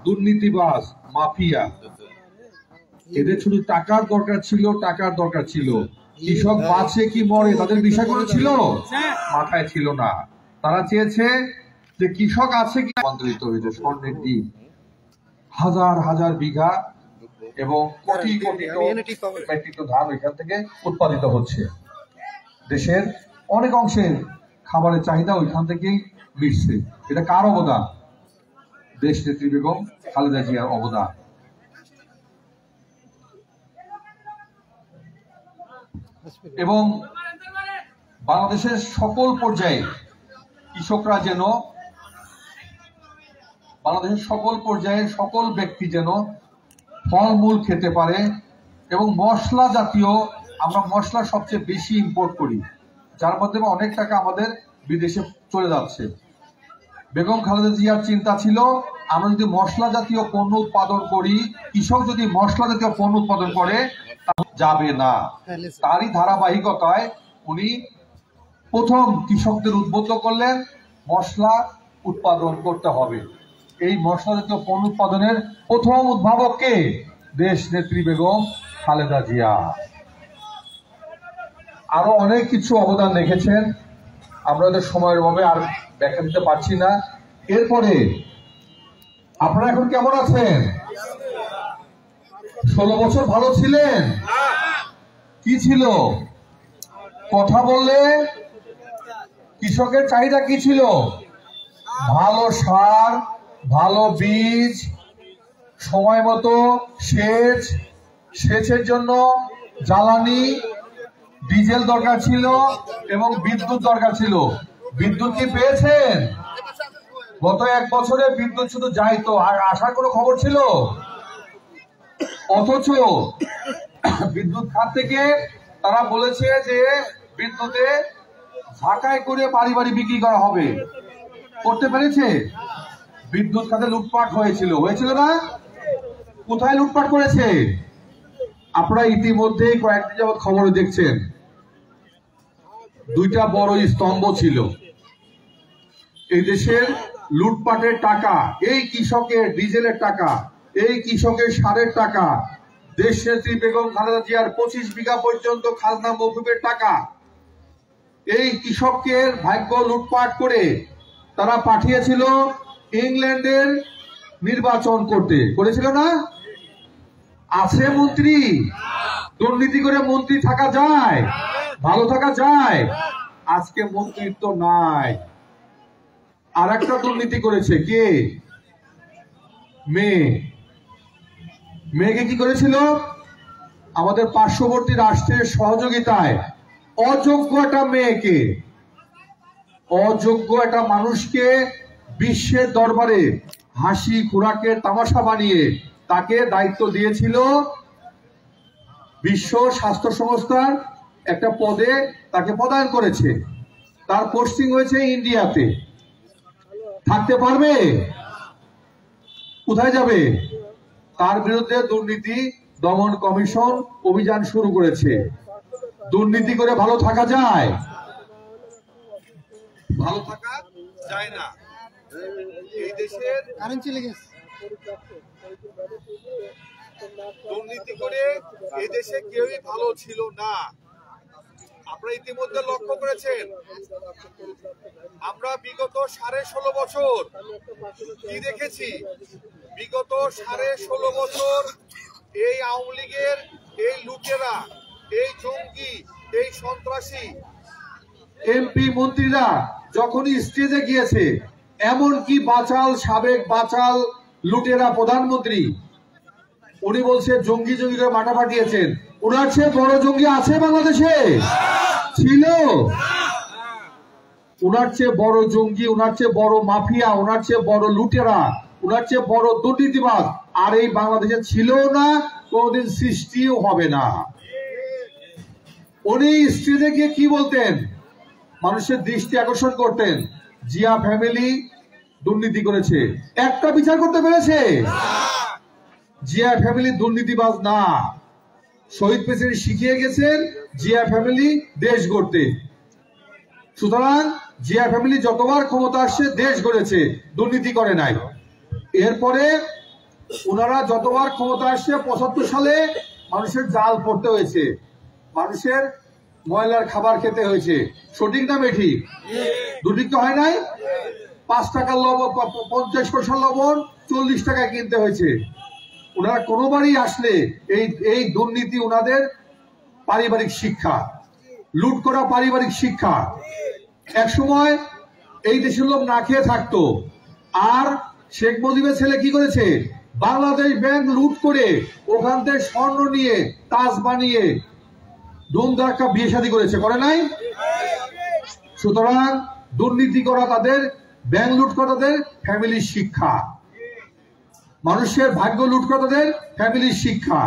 দুর্নীতিবাজ, মাফিয়া, এদের শুধু টাকার দরকার ছিল। কৃষক বাঁচে কি মরে তাদের বিষয়গুলো ছিল মাথায় ছিল না। তারা চেয়েছে যে কৃষক আছে কি রূপান্তরিত হয়েছে স্বর্ণের দ্বীপ, হাজার হাজার বিঘা এবং কোটি কোটি মেট্রিক টন ধান ওইখান থেকে উৎপাদিত হচ্ছে। দেশের অনেক অংশের খাবারের চাহিদা ওইখান থেকেই মিটছে। এটা কার অবদান? দেশ নেত্রী বেগম খালেদা জিয়ার অবদান। এবং বাংলাদেশের সকল পর্যায়ে কৃষকরা যেন, বাংলাদেশের সকল পর্যায়ে সকল ব্যক্তি যেন ফলমূল খেতে পারে। এবং মশলা জাতীয়, আমরা মশলা সবচেয়ে বেশি ইম্পোর্ট করি, যার মাধ্যমে অনেক টাকা আমাদের বিদেশে চলে যাচ্ছে। বেগম খালেদা জিয়ার চিন্তা ছিল আমরা যদি মশলা জাতীয় পণ্য উৎপাদন করি, কৃষক যদি মশলা জাতীয় পণ্য উৎপাদন করে যাবে না। তারই ধারাবাহিকতায় উনি প্রথম কৃষকদের উদ্বুদ্ধ করলেন মশলা উৎপাদন করতে হবে। এই মশলা জাতীয় পণ্য উৎপাদনের প্রথম উদ্ভাবক কে? দেশ নেত্রী বেগম খালেদা জিয়া। আরো অনেক কিছু অবদান রেখেছেন, আমরা ওদের সময়ের অভাবে আর ব্যাখ্যা দিতে পারছি না। এরপরে আপনারা এখন কেমন আছেন? 16 বছর ভালো ছিলেন? কি ছিল? কথা বললে কৃষকের চাহিদা কি ছিল? ভালো সার, ভালো বীজ, সময় মতো সেচের জন্য জ্বালানি, ডিজেল দরকার ছিল এবং বিদ্যুৎ দরকার ছিল। বিদ্যুৎ কি পেয়েছেন? গত 1 বছরে বিদ্যুৎ শুধু যাইতো, আর আসার কোনো খবর ছিল? অথচ বিদ্যুৎ খাত থেকে তারা বলেছে যে বিদ্যুতে ঢাকায় করে বাড়ি বাড়ি বিক্রি করা হবে। করতে পেরেছে? বিদ্যুৎ খাতে লুটপাট হয়েছিল না? কোথায় লুটপাট করেছে? আপনারা ইতিমধ্যে কয়েকদিন যাবৎ খবরে দেখছেন, 2টা বড় স্তম্ভ ছিল। এই দেশের লুটপাটের টাকা, এই কৃষকের ডিজেলের টাকা, এই কৃষকের সারের টাকা, দেশ নেত্রী বেগম খালেদা জিয়ার 25 বিঘা পর্যন্ত খাজনা মওকুফের টাকা, এই কৃষকের ভাগ্য লুটপাট করে তারা পাঠিয়েছিল ইংল্যান্ডের নির্বাচন করতে। করেছিল না? আছে মন্ত্রী? দুর্নীতি করে মন্ত্রী থাকা যায়? ভালো থাকা যায়? আজকে মন্ত্রিত্ব নাই। আর একটা দুর্নীতি করেছে কে? মেয়েকে কি করেছিল? আমাদের পার্শ্ববর্তী রাষ্ট্রের সহযোগিতায় অযোগ্য একটা মানুষকে বিশ্বের দরবারে হাসি খোরাকের তামাশা বানিয়ে তাকে দায়িত্ব দিয়েছিল বিশ্ব স্বাস্থ্য সংস্থার একটা পদে তাকে প্রদান করেছে। তার পোস্টিং হয়েছে ইন্ডিয়াতে। থাকতে পারবে? কোথায় যাবে? তার বিরুদ্ধে দুর্নীতি দমন কমিশন অভিযান শুরু করেছে। দুর্নীতি করে ভালো থাকা যায়? ভালো থাকা যায় না। এই দেশের দুর্নীতি করে এই দেশে কেউই ভালো ছিল না। আপনারা ইতিমধ্যে লক্ষ্য করেছেন, আমরা বিগত 16.5 বছর কি দেখেছি? বিগত 16.5 বছর এই আওয়ামী লীগের এই লুটেরা, এই জঙ্গি, এই সন্ত্রাসী এমপি মন্ত্রীরা যখনই স্টেজে গিয়েছে, এমনকি সাবেক বাচাল লুটেরা প্রধানমন্ত্রী, উনি বলছে জঙ্গি করে মাথা ফাটিয়েছেন। ওনার চেয়ে বড় জঙ্গি আছে বাংলাদেশে? ছিল? ওনার চেয়ে বড় জঙ্গি, ওনার চেয়ে বড় মাফিয়া, ওনার চেয়ে বড় লুটেরা, ওনার চেয়ে বড় দুর্নীতিবাজ আর এই বাংলাদেশে ছিল না, কোনদিন সৃষ্টিও হবে না। উনি স্টেজে গিয়ে কি বলতেন? মানুষের দৃষ্টি আকর্ষণ করতেন, জিয়া ফ্যামিলি দুর্নীতি করেছে। একটা বিচার করতে পেরেছে? জিয়া ফ্যামিলি দুর্নীতিবাজ না। শহীদ প্রেসিডেন্ট শিখিয়ে গেছেন জিয়া ফ্যামিলি দেশ গড়তে। সুতরাং জিয়া ফ্যামিলি যতবার ক্ষমতা আসছে দেশ গড়েছে, দুর্নীতি করে নাই। এরপরে ওনারা যতবার ক্ষমতা আসছে ৭৫ সালে মানুষের জাল পড়তে হয়েছে, মানুষের ময়লার খাবার খেতে হয়েছে, সঠিক না বেঠিক? দুটি তো হয় নাই? ৫ টাকার লবণ, ৫০ পয়সার লবণ ৪০ টাকায় কিনতে হয়েছে। ওনারা কোনোবারই আসলে এই দুর্নীতি ওনাদের পারিবারিক শিক্ষা, লুট করা পারিবারিক শিক্ষা। এক সময় এই দেশের লোক না খেয়ে থাকতো, আর শেখ মুজিবের ছেলে কি করেছে? বাংলাদেশ ব্যাংক লুট করে ওখান থেকে স্বর্ণ নিয়ে তাজ বানিয়ে ধুমধারাক্কা বিয়ে শাদী করেছে, করে নাই? সুতরাং দুর্নীতি করা তাদের, ব্যাংক লুট করা তাদের ফ্যামিলির শিক্ষা, মানুষের ভাগ্য লুট করা তাদের ফ্যামিলির শিক্ষা।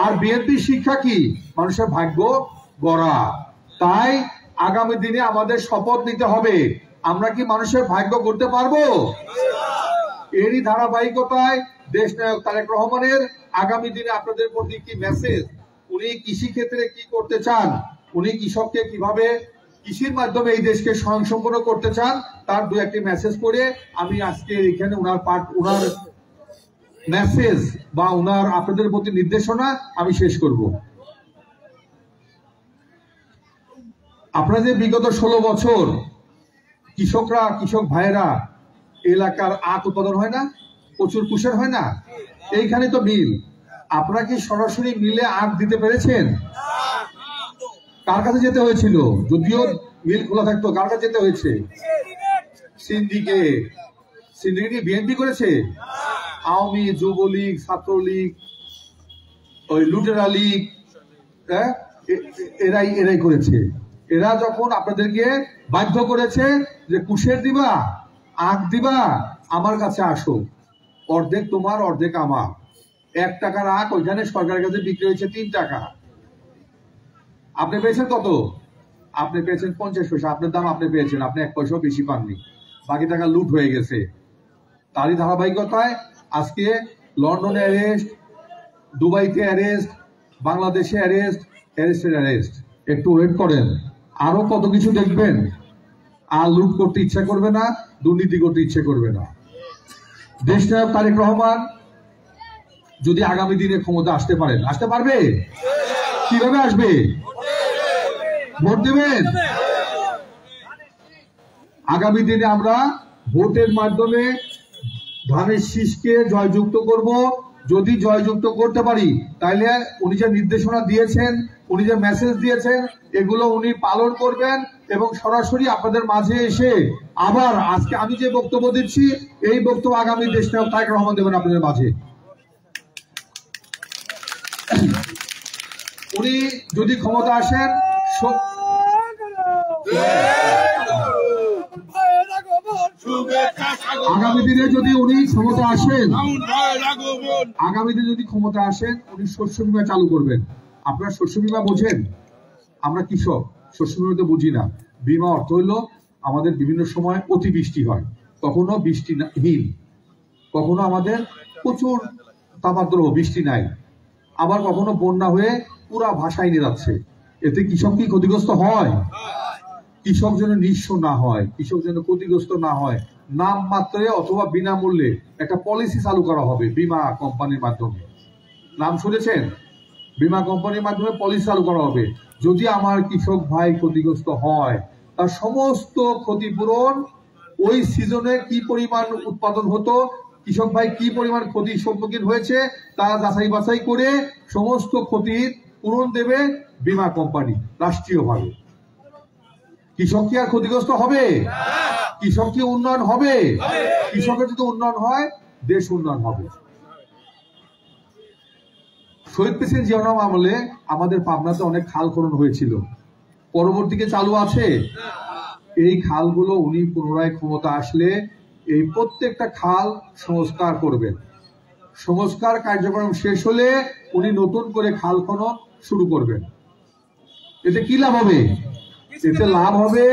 আর বিএনপির শিক্ষা কি? মানুষের ভাগ্য গড়া। তাই আগামী দিনে আমাদের শপথ নিতে হবে, আমরা কি মানুষের ভাগ্য গড়তে পারবো? এরই ধারাবাহিকতায় দেশনায়ক তারেক রহমানের আগামী দিনে আপনাদের প্রতি কি মেসেজ, উনি কৃষি ক্ষেত্রে কি করতে চান, উনি কৃষককে কিভাবে কৃষির মাধ্যমে এই দেশকে স্বয়ংসম্পূর্ণ করতে চান, তার দু একটি মেসেজ করে আমি আজকে এখানে উনার মেসেজ বা উনার আপনাদের প্রতি নির্দেশনা আমি শেষ করব। আপনারা যে বিগত ১৬ বছর কৃষক ভাইয়েরা এলাকার আখ উৎপাদন হয় না, প্রচুর কুশের হয় না, এইখানে তো মিল, আপনারা কি সরাসরি মিলে আখ দিতে পেরেছেন? কার কাছে যেতে হয়েছিল? যদিও মিল খোলা থাকতো, কার কাছে যেতে হয়েছে? সিন্ডিকেট বিএনপি করেছে? আওয়ামী, যুবলীগ, ছাত্রলীগ, ওই লুটেরা লীগ, এরাই করেছে। এরা যখন আপনাদেরকে বাধ্য করেছে যে কুশের দিবা, আখ দিবা, আমার কাছে আসো, অর্ধেক তোমার অর্ধেক আমার, ১ টাকার আখ ওইখানে সরকারের কাছে বিক্রি হয়েছে ৩ টাকা। আপনি পেয়েছেন কত? আপনি পেয়েছেন ৫০ পয়সা, আপনার দাম আপনি পেয়েছেন, আপনি ১ পয়সাও বেশি পাননি, বাকি টাকা লুট হয়ে গেছে। তারই ধারাবাহিকতায় আজকে লন্ডনে অ্যারেস্ট, দুবাইতে অ্যারেস্ট, বাংলাদেশে অ্যারেস্ট। একটু ওয়েট করেন, আরো কত কিছু দেখবেন। আর লুট করতে ইচ্ছা করবে না, দুর্নীতি করতে ইচ্ছে করবে না। দেশনায়ক তারেক রহমান যদি আগামী দিনে ক্ষমতা আসতে পারেন, আসতে পারবে? কিভাবে আসবে? ভোট দেবেন। আগামী দিনে আমরা ভোটের মাধ্যমে ধানের শীষকে জয়যুক্ত করব। যদি জয়যুক্ত করতে পারি, তাহলে উনি যে নির্দেশনা দিয়েছেন, উনি যে মেসেজ দিয়েছেন, এগুলো উনি পালন করবেন এবং সরাসরি আপনাদের মাঝে এসে আবার আজকে আমি যে বক্তব্য দিচ্ছি, এই বক্তব্য আগামী দেশনায়ক তারেক রহমান দেবেন আপনাদের মাঝে। উনি যদি ক্ষমতা আসেন, আগামী দিনে যদি উনি ক্ষমতা আসেন, উনি শস্য বীমা চালু করবেন। আপনারা শস্য বীমা বোঝেন? আমরা কৃষক, শস্য বীমা তো বুঝি না। বীমা অর্থ হইল আমাদের বিভিন্ন সময় অতিবৃষ্টি হয়, কখনো বৃষ্টিহীন, কখনো আমাদের প্রচুর তাপমাত্রা বৃষ্টি নাই, আবার কখনো বন্যা হয়ে পুরা ভাসায় নিয়ে যাচ্ছে। এতে কৃষক কি ক্ষতিগ্রস্ত হয়? কৃষক যেন নিঃস্ব না হয়, কৃষক যেন ক্ষতিগ্রস্ত না হয়, নাম মাত্রে অথবা বিনামূল্যে একটা পলিসি চালু করা হবে বীমা কোম্পানির মাধ্যমে। নাম শুনেছেন? বীমা কোম্পানির মাধ্যমে পলিসি চালু করা হবে। যদি আমার কৃষক ভাই ক্ষতিগ্রস্ত হয়, তার সমস্ত ক্ষতিপূরণ, ওই সিজনে কি পরিমাণ উৎপাদন হতো, কৃষক ভাই কি পরিমাণ ক্ষতির সম্মুখীন হয়েছে, তা যাচাই বাছাই করে সমস্ত ক্ষতির পূরণ দেবে বীমা কোম্পানি রাষ্ট্রীয়ভাবে। কৃষক কি আর ক্ষতিগ্রস্ত হবে? কৃষক কি উন্নয়ন হবে? কৃষকের যদি উন্নয়ন হয়, দেশ উন্নয়ন হবে। শহীদ প্রেসিডেন্ট জিয়াউর রহমান আমলে আমাদের পাবনাতে অনেক খাল খনন হয়েছিল, পরবর্তীতে চালু আছে। এই খালগুলো উনি পুনরায় ক্ষমতা আসলে এই প্রত্যেকটা খাল সংস্কার করবেন। সংস্কার কার্যক্রম শেষ হলে উনি নতুন করে খাল খনন শুরু করবেন। এতে কি লাভ হবে? এতে লাভ হবে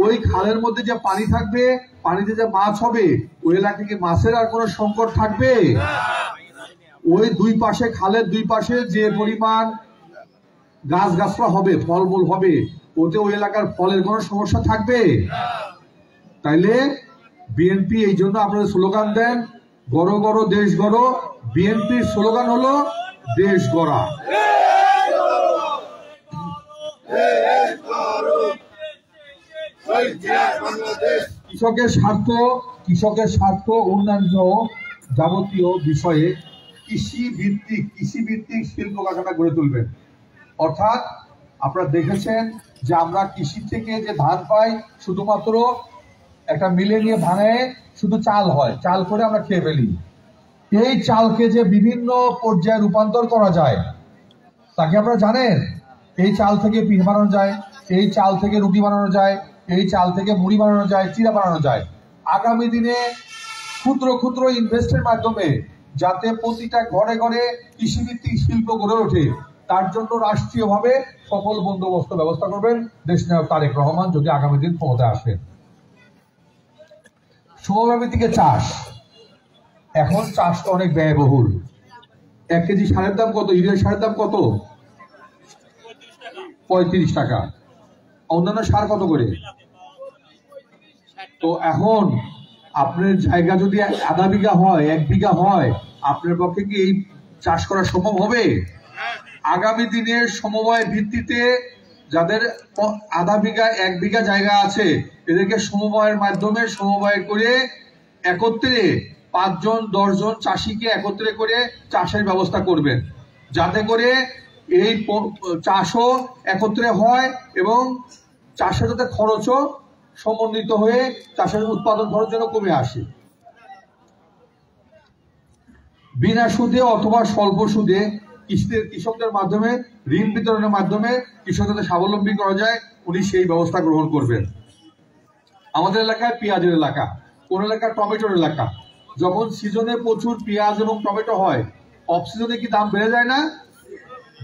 ওই খালের মধ্যে যে পানি থাকবে, পানিতে যে মাছ হবে, ওই এলাকায় কি মাছের আর কোনো সংকট থাকবে? ওই দুই পাশে, খালের দুই পাশে যে পরিমাণ গাছগাছরা হবে, ফলমূল হবে, ওতে ওই এলাকার ফলের কোনো সমস্যা থাকবে? তাইলে বিএনপি এই জন্য আপনাদের স্লোগান দেন গড়ো গড়ো দেশ গড়ো, বিএনপির স্লোগান হলো দেশ গড়া। কৃষকের স্বার্থ উন্নয়ন সহ যাবতীয় বিষয়ে কৃষি ভিত্তিক শিল্প কারখানা গড়ে তুলবেন। অর্থাৎ আপনারা দেখেছেন যে আমরা কৃষি থেকে যে ধান পাই শুধুমাত্র একটা মিলে নিয়ে ভাঙায় শুধু চাল হয়, চাল করে আমরা খেয়ে ফেলি। এই চালকে যে বিভিন্ন পর্যায়ে রূপান্তর করা যায় তাকে আপনারা জানেন। এই চাল থেকে পিঠা বানানো যায়, এই চাল থেকে রুটি বানানো যায়, এই চাল থেকে মুড়ি বানানো যায়, চিড়া বানানো যায়। আগামী দিনে ক্ষুদ্র ক্ষুদ্র ইনভেস্টের মাধ্যমে যাতে প্রতিটা ঘরে ঘরে কৃষিভিত্তিক শিল্প গড়ে ওঠে, তার জন্য রাষ্ট্রীয়ভাবে সকল বন্দোবস্ত ব্যবস্থা করবেন দেশনায়ক তারেক রহমান যদি আগামী দিন ক্ষমতায় আসেন। সমবায় ভিত্তিক চাষ, এখন চাষটা অনেক ব্যয়বহুল। 1 কেজি সারের দাম কত? ইউরিয়া সারের দাম কত? 35 টাকা। অন্যান্য সার কত করে? তো এখন আপনার জায়গা যদি আধা বিঘা হয়, 1 বিঘা হয়, আপনার পক্ষে কি এই চাষ করা সম্ভব হবে? আগামী দিনে সমবায় ভিত্তিতে যাদের আধা বিঘা 1 বিঘা জায়গা আছে, এদেরকে সমবায়ের মাধ্যমে সমবায় করে একত্রে 5 জন 10 জন চাষিকে একত্রে করে চাষের ব্যবস্থা করবেন, যাতে করে এই চাষও একত্রে হয় এবং চাষের যাতে খরচও সমন্বিত হয়ে চাষের উৎপাদন খরচ যেন কমে আসে। বিনা সুদে অথবা স্বল্প সুদে কৃষকদের মাধ্যমে ঋণ বিতরণের মাধ্যমে কৃষকদের স্বাবলম্বী করা যায়, উনি সেই ব্যবস্থা গ্রহণ করবেন। আমাদের এলাকায় পেঁয়াজের এলাকা, কোন এলাকায় টমেটোর এলাকা। যখন সিজনে প্রচুর পেঁয়াজ এবং টমেটো হয়, অফ সিজনে কি দাম বেড়ে যায় না?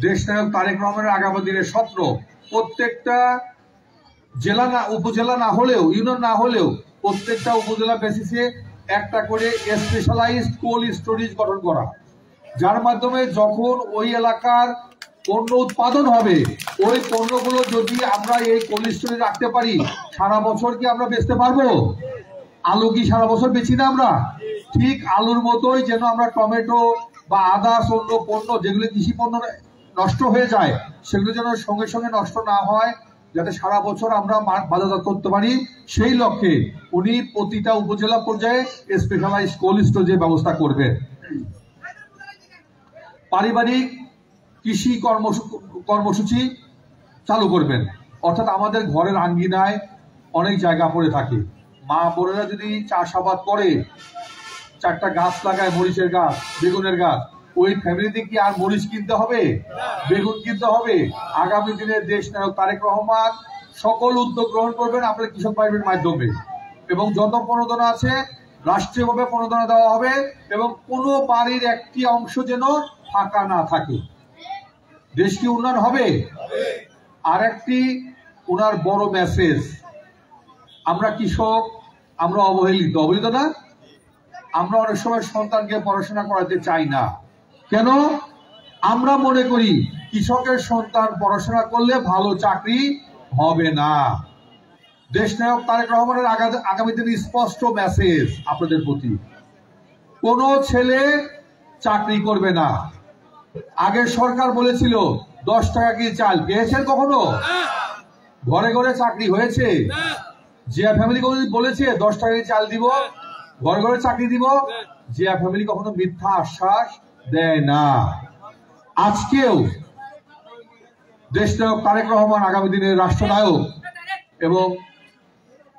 দেশনায়ক তারেক রহমানের আগামী দিনের স্বপ্ন প্রত্যেকটা জেলা না, উপজেলা না হলেও, ইউনিয়ন না হলেও প্রত্যেকটা উপজেলা বেসিসে একটা করে স্পেশালাইজড কোল্ড স্টোরেজ গঠন করা, যার মাধ্যমে যখন ওই এলাকার পণ্য উৎপাদন হবে, ওই পণ্যগুলো যদি আমরা এই কোল্ড স্টোরেজ রাখতে পারি, সারা বছর কি আমরা বেচতে পারবো? আলু কি সারা বছর বেচি না আমরা? ঠিক আলুর মতোই যেন আমরা টমেটো বা আদার্স অন্য পণ্য যেগুলো কৃষি পণ্য নষ্ট হয়ে যায়, সেগুলো যেন সঙ্গে সঙ্গে নষ্ট না হয়, যাতে সারা বছর আমরা বাজারজাত করতে পারি, সেই লক্ষ্যে উনি প্রতিটা উপজেলা পর্যায়ে স্পেশালাইজড কোল্ড স্টোরেজের ব্যবস্থা করবেন। পারিবারিক কৃষি কর্মসূচি চালু করবেন। অর্থাৎ আমাদের ঘরের আঙ্গিনায় অনেক জায়গা পড়ে থাকে, মা বোনেরা যদি চাষাবাদ করে, 4টা গাছ লাগায়, মরিচের গাছ, বেগুনের গাছ, ওই ফ্যামিলিতে কি আর মরিচ কিনতে হবে, বেগুন কিনতে হবে? আগামী দিনে দেশনায়ক তারেক রহমান সকল উদ্যোগ গ্রহণ করবেন আপনার কৃষক ভাইদের মাধ্যমে, এবং যত প্রণোদনা আছে রাষ্ট্রীয়ভাবে প্রণোদনা দেওয়া হবে, এবং কোনো বাড়ির একটি অংশ যেন ফাঁকা না থাকে। দেশ কি উন্নয়ন হবে? আর একটি ওনার বড় মেসেজ, আমরা কৃষক, আমরা অবহেলিত না। আমরা অনেক সময় সন্তানকে পড়াশোনা করাতে চাই না। কেন? আমরা মনে করি কৃষকের সন্তান পড়াশোনা করলে ভালো চাকরি হবে না। দেশনায়ক তারেক রহমানের আগামী দিনে স্পষ্ট মেসেজ আপনাদের প্রতি, কোন ছেলে চাকরি করবে না। আগের সরকার বলেছিল 10 টাকা কি চাল, পেয়েছেন কখনো? ঘরে ঘরে চাকরি হয়েছে? জিয়া ফ্যামিলি বলেছে 10 টাকা চাল দিব, ঘরে ঘরে চাকরি দিব? জিয়া ফ্যামিলি কখনো মিথ্যা আশ্বাস দেয় না। আজকেও দেশনায়ক তারেক রহমান আগামী দিনের রাষ্ট্রনায়ক, এবং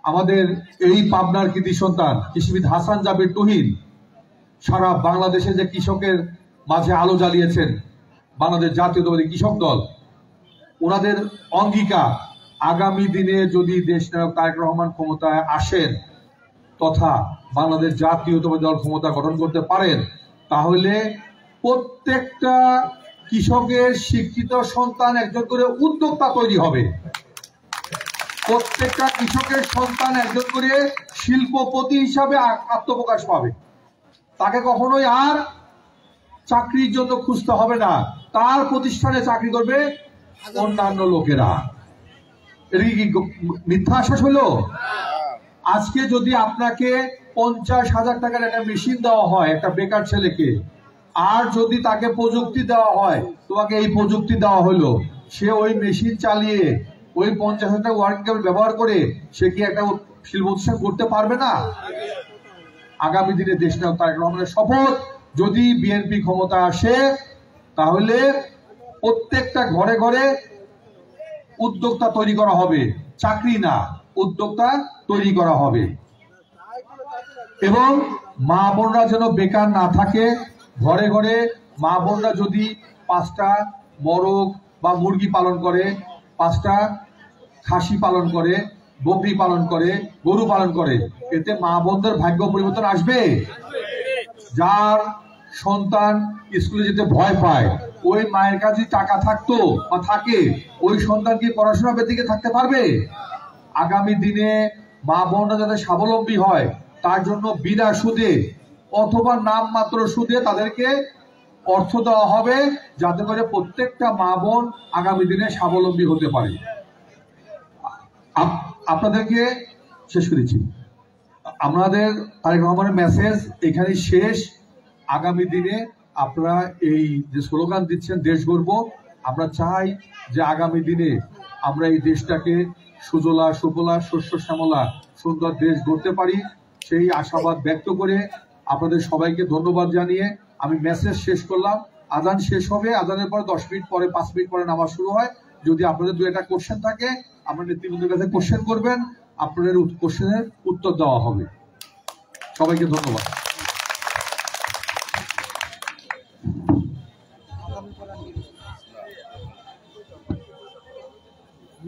আমাদের এই পাবনার কৃতি সন্তান কৃষিবিদ হাসান জাবির তুহিন সারা বাংলাদেশে যে কৃষকের মাঝে আলো জ্বালিয়েছেন, বাংলাদেশ জাতীয়তাবাদী কৃষক দল, ওনাদের অঙ্গীকার আগামী দিনে যদি দেশনায়ক তারেক রহমান ক্ষমতায় আসেন তথা বাংলাদেশ জাতীয়তাবাদী দল ক্ষমতা গঠন করতে পারেন, তাহলে প্রত্যেকটা কৃষকের শিক্ষিত সন্তান একজন করে উদ্যোক্তা তৈরি হবে। প্রত্যেকটা কৃষকের সন্তান একজন করে শিল্পপতি হিসাবে আত্মপ্রকাশ পাবে। তাকে কখনোই আর চাকরির জন্য খুঁজতে হবে না, তার প্রতিষ্ঠানে চাকরি করবে অন্যান্য লোকেরা। এটা কি মিথ্যা আশ্বাস হলো? আজকে যদি আপনাকে 50,000 টাকার একটা মেশিন দেওয়া হয় একটা বেকার ছেলেকে, আর যদি তাকে প্রযুক্তি দেওয়া হয়, তোমাকে এই প্রযুক্তি দেওয়া হলো, সে ওই মেশিন চালিয়ে ওই 50,000 টাকা ওয়ার্কিং ক্যাপিটাল ব্যবহার করে সে কি একটা শিল্প প্রতিষ্ঠান করতে পারবে না? আগামী দিনে দেশনায়ক তারেক রহমানের শপথ, যদি বিএনপি ক্ষমতা আসে তাহলে প্রত্যেকটা ঘরে ঘরে উদ্যোক্তা তৈরি করা হবে, চাকরি না, উদ্যোক্তা তৈরি করা হবে। এবং মা বোনরা যেন বেকার না থাকে, ঘরে ঘরে মা বোনরা যদি 5টা মোরগ বা মুরগি পালন করে, 5টা খাসি পালন করে, বকরি পালন করে, গরু পালন করে, এতে মা বোনদের ভাগ্য পরিবর্তন আসবে। যার সন্তান স্কুলে যেতে ভয় পায়, ওই মায়ের কাছে টাকা থাকতো বা থাকে, ওই সন্তান কি পড়াশোনার দিকে থাকতে পারবে? আগামী দিনে মা বোনরা যাতে স্বাবলম্বী হয় তার জন্য বিনা সুদে অথবা নামমাত্র সুদে তাদেরকে অর্থ দেওয়া হবে, যাতে করে প্রত্যেকটা মা বোন আগামী দিনে স্বাবলম্বী হতে পারে। আপনাদেরকে শেষ করেছি, আমাদের তারেক রহমানের মেসেজ এখানে শেষ। আগামী দিনে আপনারা এই যে স্লোগান দিচ্ছেন দেশ গড়ব, আমরা চাই যে আগামী দিনে আমরা এই দেশটাকে সুজলা সুফলা শস্য শ্যামলা সুন্দর দেশ গড়তে পারি, সেই আশাবাদ ব্যক্ত করে আপনাদের সবাইকে ধন্যবাদ জানিয়ে আমি মেসেজ শেষ করলাম। আজান শেষ হবে, আজানের পরে 10 মিনিট পরে 5 মিনিট পরে নামাজ শুরু হয়। যদি আপনাদের 2-একটা কোশ্চেন থাকে আপনার নেতৃবৃন্দের কাছে কোশ্চেন করবেন, আপনাদের কোশ্চেনের উত্তর দেওয়া হবে। সবাইকে ধন্যবাদ।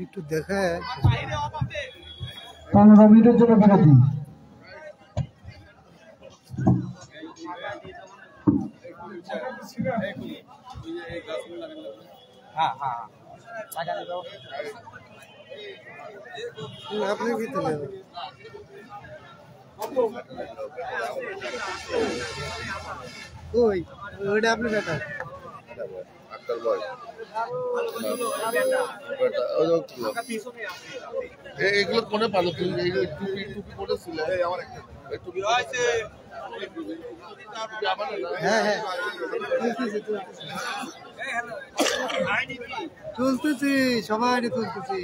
একটু দেখে 15 মিনিটের জন্য বিরতি। আপনি কি তুলে ওই ওইটা আপনি বেটা এগুলো কোনে ভালো, তুমি টুপি পরেছিল? হ্যাঁ হ্যাঁ তুলতেছি, সবাই তুলতেছি।